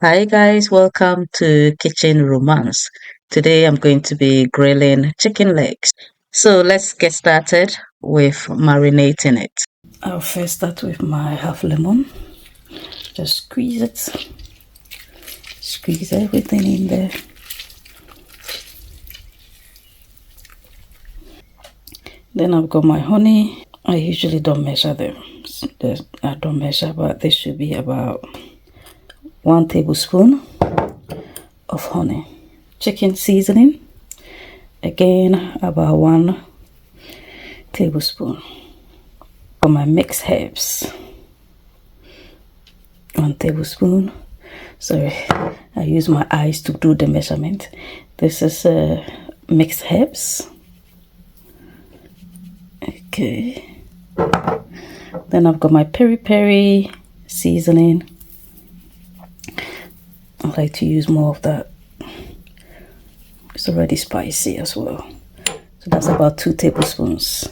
Hi guys, welcome to Kitchen Romance. Today I'm going to be grilling chicken legs. So let's get started with marinating it. I'll first start with my half lemon. Just squeeze it. Squeeze everything in there. Then I've got my honey. I usually don't measure them. I don't measure, but this should be about 1 tablespoon of honey. Chicken seasoning, again about 1 tablespoon. For my mixed herbs, 1 tablespoon. Sorry, I use my eyes to do the measurement. This is mixed herbs. Okay. Then I've got my peri peri seasoning. I like to use more of that. It's already spicy as well. So that's about 2 tablespoons.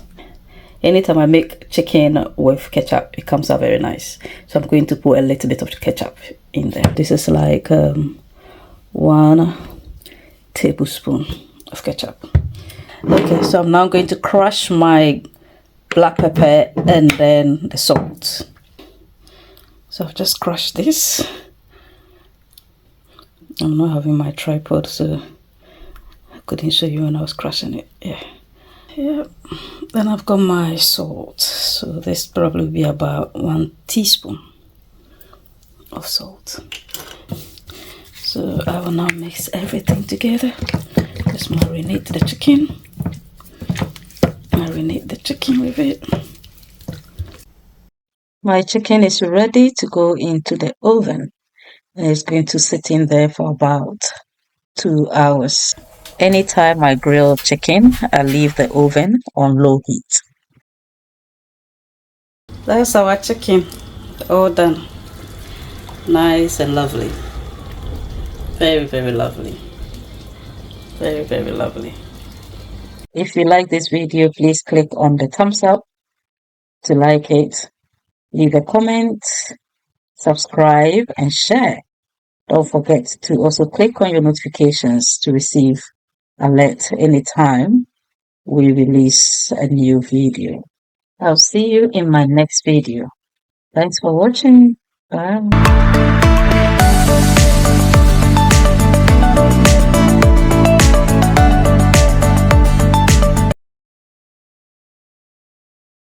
Anytime I make chicken with ketchup, it comes out very nice. So I'm going to put a little bit of ketchup in there. This is like 1 tablespoon of ketchup. Okay, so I'm now going to crush my black pepper and then the salt. So I've just crushed this. I'm not having my tripod, so I couldn't show you when I was crushing it. Yeah. Then I've got my salt. So this probably be about 1 teaspoon of salt. So I will now mix everything together. Just marinate the chicken. Marinate the chicken with it. My chicken is ready to go into the oven. And it's going to sit in there for about 2 hours. Anytime I grill chicken, I leave the oven on low heat. That's our chicken, all done. Nice and lovely. Very, very lovely. Very, very lovely. If you like this video, please click on the thumbs up to like it. Leave a comment, subscribe, and share. Don't forget to also click on your notifications to receive alert anytime we release a new video. I'll see you in my next video. Thanks for watching. Bye.